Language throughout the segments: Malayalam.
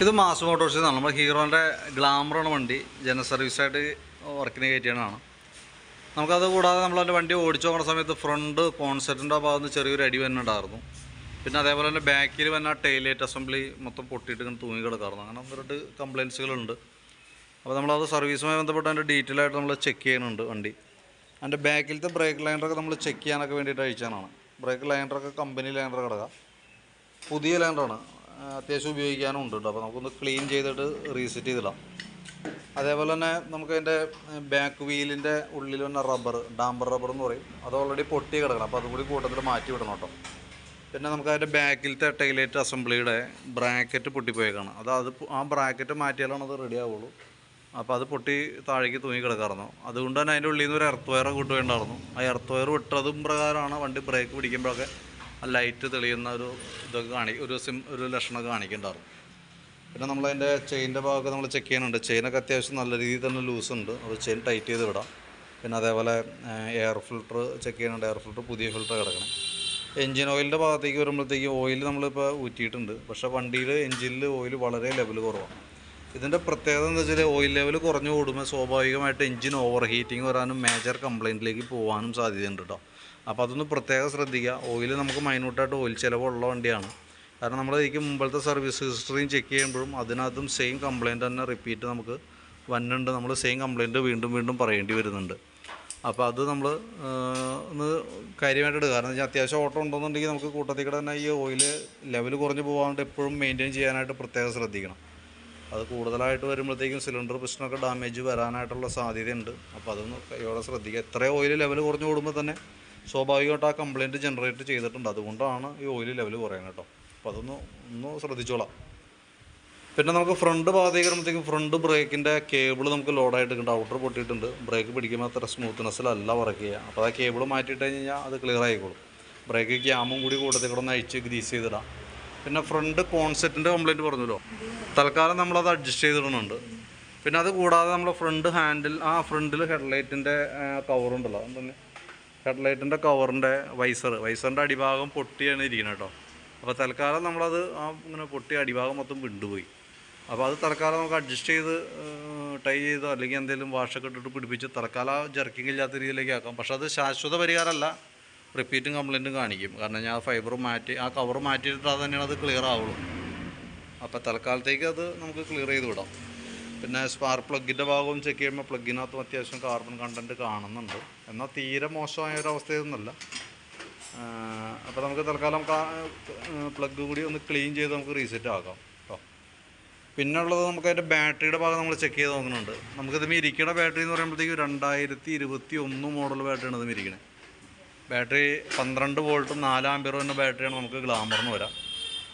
ഇത് മാസ് മോട്ടോഴ്സിൽ നിന്നാണ്. നമ്മുടെ ഹീറോൻ്റെ ഗ്ലാമറാണ് വണ്ടി. ജനറൽ സർവീസായിട്ട് വർക്കിന് കയറ്റിയാണ്. നമുക്കത് കൂടാതെ നമ്മളതിൻ്റെ വണ്ടി ഓടിച്ചു നോക്കുന്ന സമയത്ത് ഫ്രണ്ട് കോൺസെപ്റ്റിൻ്റെ ഭാഗത്ത് നിന്ന് ചെറിയൊരു അടി തന്നെ ഉണ്ടായിരുന്നു. പിന്നെ അതേപോലെ തന്നെ ബാക്കിൽ വന്ന ടൈലൈറ്റ് അസംബ്ലി മൊത്തം പൊട്ടിയിട്ട് ഇങ്ങനെ തൂങ്ങി കിടക്കാറുണ്ട്. അങ്ങനെ 1-2 കംപ്ലയിൻസുകളുണ്ട്. അപ്പോൾ നമ്മളത് സർവീസുമായി ബന്ധപ്പെട്ട് അതിൻ്റെ ഡീറ്റെയിൽ ആയിട്ട് നമ്മൾ ചെക്ക് ചെയ്യുന്നുണ്ട് വണ്ടി. അതിൻ്റെ ബാക്കിലത്തെ ബ്രേക്ക് ലൈനറൊക്കെ നമ്മൾ ചെക്ക് ചെയ്യാനൊക്കെ വേണ്ടിയിട്ട് അയച്ചാണ്. ബ്രേക്ക് ലൈനറൊക്കെ കമ്പനി ലൈനർ കിടക്കാം, പുതിയ ലൈനറാണ്, അത്യാവശ്യം ഉപയോഗിക്കാനും ഉണ്ട് കേട്ടോ. അപ്പോൾ നമുക്കൊന്ന് ക്ലീൻ ചെയ്തിട്ട് റീസെറ്റ് ചെയ്തിടാം. അതേപോലെ തന്നെ നമുക്കതിൻ്റെ ബാക്ക് വീലിൻ്റെ ഉള്ളിൽ വന്ന റബ്ബർ, ഡാമ്പർ റബ്ബർ എന്ന് പറയും, അത് ഓൾറെഡി പൊട്ടി കിടക്കണം. അപ്പോൾ അതും കൂടി കൂട്ടത്തിൽ മാറ്റി വിടണം കേട്ടോ. പിന്നെ നമുക്കതിൻ്റെ ബാക്കിലത്തെ ടൈലൈറ്റ് അസംബ്ലിയുടെ ബ്രാക്കറ്റ് പൊട്ടിപ്പോയേക്കാണ്. ആ ബ്രാക്കറ്റ് മാറ്റിയാലാണ് അത് റെഡി ആവുള്ളൂ. അപ്പോൾ അത് പൊട്ടി താഴേക്ക് തൂങ്ങി കിടക്കാറുന്നു. അതുകൊണ്ട് തന്നെ അതിൻ്റെ ഉള്ളിൽ നിന്ന് ഒരു എർത്ത് വയർ കൂട്ടുകയുണ്ടായിരുന്നു. ആ എർത്ത് വയർ വിട്ടതും പ്രകാരമാണ് വണ്ടി ബ്രേക്ക് പിടിക്കുമ്പോഴൊക്കെ ആ ലൈറ്റ് തെളിയുന്ന ഒരു ലക്ഷണമൊക്കെ കാണിക്കുന്നുണ്ടായിരുന്നു. പിന്നെ നമ്മളതിൻ്റെ ചെയിൻ്റെ ഭാഗമൊക്കെ നമ്മൾ ചെക്ക് ചെയ്യുന്നുണ്ട്. ചെയിനൊക്കെ അത്യാവശ്യം നല്ല രീതിയിൽ തന്നെ ലൂസ് ഉണ്ട്. അത് ചെയിൻ ടൈറ്റ് ചെയ്ത് വിടാം. പിന്നെ അതേപോലെ എയർ ഫിൽട്ടർ ചെക്ക് ചെയ്യുന്നുണ്ട്. എയർ ഫിൽട്ടർ പുതിയ ഫിൽട്ടർ കിടക്കണം. എൻജിൻ ഓയിലിൻ്റെ ഭാഗത്തേക്ക് വരുമ്പോഴത്തേക്ക് ഓയിൽ നമ്മളിപ്പോൾ ഊറ്റിയിട്ടുണ്ട്. പക്ഷേ വണ്ടിയിൽ എൻജിനിൽ ഓയിൽ വളരെ ലെവൽ കുറവാണ്. ഇതിൻ്റെ പ്രത്യേകത എന്ന് വെച്ചാൽ ഓയിൽ ലെവൽ കുറഞ്ഞു കൂടുമ്പോൾ സ്വാഭാവികമായിട്ട് എൻജിൻ ഓവർ ഹീറ്റിംഗ് വരാനും മേജർ കംപ്ലയിൻറ്റിലേക്ക് പോകാനും സാധ്യതയുണ്ട് കേട്ടോ. അപ്പോൾ അതൊന്ന് പ്രത്യേകം ശ്രദ്ധിക്കുക. ഓയിൽ നമുക്ക് മൈന്യൂട്ടായിട്ട് ഓയിൽ ചിലവുള്ള വണ്ടിയാണ്. കാരണം നമ്മൾ ഇതിക്ക് മുമ്പത്തെ സർവീസ് ഹിസ്റ്ററിയും ചെക്ക് ചെയ്യുമ്പോഴും അതിനകത്തും സെയിം കംപ്ലയിൻറ്റ് തന്നെ റിപ്പീറ്റ് നമുക്ക് വന്നുണ്ട്. നമ്മൾ സെയിം കംപ്ലയിൻറ്റ് വീണ്ടും വീണ്ടും പറയേണ്ടി വരുന്നുണ്ട്. അപ്പോൾ അത് നമ്മൾ ഒന്ന് കാര്യമായിട്ട് എടുക്കുക. കാരണം വെച്ചാൽ അത്യാവശ്യം ഓട്ടം ഉണ്ടെന്നുണ്ടെങ്കിൽ നമുക്ക് കൂട്ടത്തിൽ കൂടെ തന്നെ ഈ ഓയിൽ ലെവൽ കുറഞ്ഞ് പോകാണ്ട് എപ്പോഴും മെയിൻറ്റെയിൻ ചെയ്യാനായിട്ട് പ്രത്യേകം ശ്രദ്ധിക്കണം. അത് കൂടുതലായിട്ട് വരുമ്പോഴത്തേക്കും സിലിണ്ടർ പിസ്റ്റനൊക്കെ ഡാമേജ് വരാനായിട്ടുള്ള സാധ്യതയുണ്ട്. അപ്പോൾ അതൊന്ന് കൈയോടെ ശ്രദ്ധിക്കുക. എത്രയും ഓയിൽ ലെവൽ കുറഞ്ഞ് കൂടുമ്പോൾ തന്നെ സ്വാഭാവികമായിട്ട് ആ കംപ്ലയിൻറ്റ് ജനറേറ്റ് ചെയ്തിട്ടുണ്ട്. അതുകൊണ്ടാണ് ഈ ഓയിൽ ലെവൽ കുറയുന്നത് കേട്ടോ. അപ്പോൾ ഒന്ന് ശ്രദ്ധിച്ചോളാം. പിന്നെ നമുക്ക് ഫ്രണ്ട് ഭാഗത്തേക്ക് വരുമ്പോഴത്തേക്കും ഫ്രണ്ട് ബ്രേക്കിൻ്റെ കേബിൾ നമുക്ക് ലോഡായിട്ടുണ്ട്. ഔട്ടർ പൊട്ടിയിട്ടുണ്ട്. ബ്രേക്ക് പിടിക്കുമ്പോൾ അത്ര സ്മൂത്ത്നെസ്സിലല്ല വർക്ക് ചെയ്യുക. അപ്പോൾ ആ കേബിൾ മാറ്റിയിട്ട് കഴിഞ്ഞാൽ അത് ക്ലിയർ ആയിക്കോളും. ബ്രേക്ക് ക്യാമും കൂടി കൂട്ടത്തിൽ കൂടെ ഒന്ന് അഴിച്ച് ഗ്രീസ് ചെയ്തിടാം. പിന്നെ ഫ്രണ്ട് കോൺസെപ്റ്റിൻ്റെ കംപ്ലയിൻറ്റ് പറഞ്ഞല്ലോ, തൽക്കാലം നമ്മളത് അഡ്ജസ്റ്റ് ചെയ്തിടുന്നുണ്ട്. പിന്നെ അത് കൂടാതെ നമ്മൾ ഫ്രണ്ട് ഹാൻഡിൽ ഫ്രണ്ടിൽ ഹെഡ്ലൈറ്റിൻ്റെ കവറുണ്ടല്ലോ, എന്താണ് ഹെഡ്ലൈറ്റിൻ്റെ കവറിൻ്റെ വൈസറിൻ്റെ അടിഭാഗം പൊട്ടിയാണ് ഇരിക്കുന്നത് കേട്ടോ. അപ്പോൾ തൽക്കാലം നമ്മളത് ഇങ്ങനെ പൊട്ടി അടിഭാഗം മൊത്തം വിണ്ടുപോയി. അപ്പോൾ അത് തൽക്കാലം നമുക്ക് അഡ്ജസ്റ്റ് ചെയ്ത് ടൈ ചെയ്തോ അല്ലെങ്കിൽ എന്തെങ്കിലും വാഷൊക്കെ ഇട്ടിട്ട് പിടിപ്പിച്ച് തൽക്കാലം ജർക്കിങ് ഇല്ലാത്ത രീതിയിലേക്ക് ആക്കാം. പക്ഷേ അത് ശാശ്വത പരിഹാരമല്ല, റിപ്പീറ്റും കംപ്ലയിൻറ്റും കാണിക്കും. കാരണം ഞാൻ ഫൈബർ മാറ്റി ആ കവർ മാറ്റിയിട്ട് അത് തന്നെയാണ് അത് ക്ലിയർ ആവുള്ളൂ. അപ്പോൾ തൽക്കാലത്തേക്ക് അത് നമുക്ക് ക്ലിയർ ചെയ്ത് വിടാം. പിന്നെ സ്പാർക്ക് പ്ലഗിൻ്റെ ഭാഗവും ചെക്ക് ചെയ്യുമ്പോൾ പ്ലഗിനകത്തും അത്യാവശ്യം കാർബൺ കണ്ടൻറ്റ് കാണുന്നുണ്ട്. എന്നാൽ തീരെ മോശമായ ഒരു അവസ്ഥയൊന്നുമല്ല. അപ്പോൾ നമുക്ക് തൽക്കാലം പ്ലഗ് കൂടി ഒന്ന് ക്ലീൻ ചെയ്ത് നമുക്ക് റീസെറ്റ് ആക്കാം കേട്ടോ. പിന്നെ ഉള്ളത് നമുക്ക് അതിൻ്റെ ബാറ്ററിയുടെ ഭാഗം നമ്മൾ ചെക്ക് ചെയ്ത് നോക്കുന്നുണ്ട്. നമുക്കിത് ഇരിക്കുന്ന ബാറ്ററി എന്ന് പറയുമ്പോഴത്തേക്കും 2021 മോഡൽ ബാറ്ററിയാണ് ഇത് ഇരിക്കുന്നത്. ബാറ്ററി 12 വോൾട്ടും 4 ആമ്പിയർ എന്ന ബാറ്ററിയാണ് നമുക്ക് ഗ്ലാമറിന് വരാം.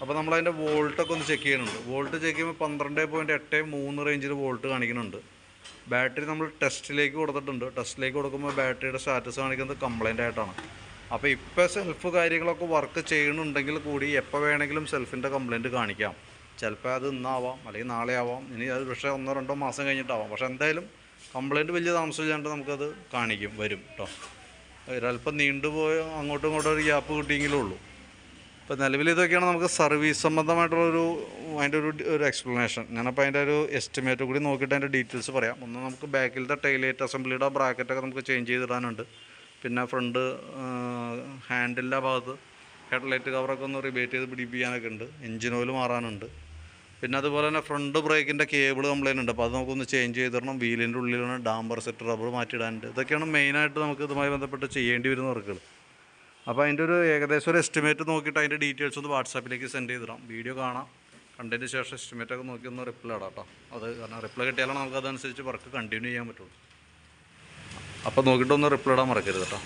അപ്പോൾ നമ്മളതിൻ്റെ വോൾട്ടൊക്കെ ഒന്ന് ചെക്ക് ചെയ്യുന്നുണ്ട്. വോൾട്ട് ചെക്ക് ചെയ്യുമ്പോൾ 12.83 റേഞ്ചിൽ വോൾട്ട് കാണിക്കുന്നുണ്ട്. ബാറ്ററി നമ്മൾ ടെസ്റ്റിലേക്ക് കൊടുത്തിട്ടുണ്ട്. ടെസ്റ്റിലേക്ക് കൊടുക്കുമ്പോൾ ബാറ്ററിയുടെ സ്റ്റാറ്റസ് കാണിക്കുന്നത് കംപ്ലയിൻ്റ് ആയിട്ടാണ്. അപ്പോൾ ഇപ്പോൾ സെൽഫ് കാര്യങ്ങളൊക്കെ വർക്ക് ചെയ്യുന്നുണ്ടെങ്കിൽ കൂടി എപ്പോൾ വേണമെങ്കിലും സെൽഫിൻ്റെ കംപ്ലയിൻറ്റ് കാണിക്കാം. ചിലപ്പോൾ അത് ഇന്നാവാം അല്ലെങ്കിൽ നാളെ ആവാം, ഇനി അത് പക്ഷേ 1-2 മാസം കഴിഞ്ഞിട്ടാവാം. പക്ഷേ എന്തായാലും കംപ്ലയിൻറ്റ് വലിയ താമസമില്ലാണ്ട് നമുക്കത് വരും കേട്ടോ. ഒരല്പം നീണ്ടുപോയി അങ്ങോട്ടും ഇങ്ങോട്ടും ഒരു ഗ്യാപ്പ് കിട്ടിയെങ്കിലേ ഉള്ളൂ. ഇപ്പോൾ നിലവിൽ ഇതൊക്കെയാണ് നമുക്ക് സർവീസ് സംബന്ധമായിട്ടുള്ളൊരു അതിൻ്റെ ഒരു എക്സ്പ്ലനേഷൻ. ഞാനപ്പോൾ അതിൻ്റെ ഒരു എസ്റ്റിമേറ്റ് കൂടി നോക്കിയിട്ട് അതിൻ്റെ ഡീറ്റെയിൽസ് പറയാം. ഒന്ന് നമുക്ക് ബാക്കിലത്തെ ടൈലൈറ്റ് അസംബ്ലിയുടെ ബ്രാക്കറ്റൊക്കെ നമുക്ക് ചേഞ്ച് ചെയ്തിടാനുണ്ട്. പിന്നെ ഫ്രണ്ട് ഹാൻഡിലിൻ്റെ ഭാഗത്ത് ഹെഡ്ലൈറ്റ് കവറൊക്കെ ഒന്ന് റിബേറ്റ് ചെയ്ത് പിടിപ്പിക്കാനൊക്കെ ഉണ്ട്. എൻജിൻ ഓയിൽ മാറാനുണ്ട്. പിന്നെ അതുപോലെ തന്നെ ഫ്രണ്ട് ബ്രേക്കിൻ്റെ കേബിൾ കംപ്ലയിൻ്റ് ഉണ്ട്. അപ്പോൾ അത് നമുക്കൊന്ന് ചേഞ്ച് ചെയ്തിടണം. വീലിൻ്റെ ഉള്ളിലാണ് ഡാമ്പർ സെറ്റ് റബ്ബർ മാറ്റിയിടാനുണ്ട്. ഇതൊക്കെയാണ് മെയിനായിട്ട് നമുക്ക് ഇതുമായി ബന്ധപ്പെട്ട് ചെയ്യേണ്ടി വരുന്ന വർക്കുകൾ. അപ്പോൾ അതിൻ്റെ ഒരു ഏകദേശം ഒരു എസ്റ്റിമേറ്റ് നോക്കിയിട്ട് അതിൻ്റെ ഡീറ്റെയിൽസ് ഒന്ന് വാട്സാപ്പിലേക്ക് സെൻഡ് ചെയ്തിടാം. വീഡിയോ കാണാം, കണ്ടതിന് ശേഷം എസ്റ്റിമേറ്റൊക്കെ നോക്കി ഒന്ന് റിപ്ലൈ ഇടാം കേട്ടോ. അത് കാരണം റിപ്ലൈ കിട്ടിയാലാണ് നമുക്ക് അതനുസരിച്ച് വർക്ക് കണ്ടിന്യൂ ചെയ്യാൻ പറ്റുള്ളൂ. അപ്പോൾ നോക്കിയിട്ടൊന്ന് റിപ്ലൈ ഇടാൻ മറക്കരുത് കേട്ടോ.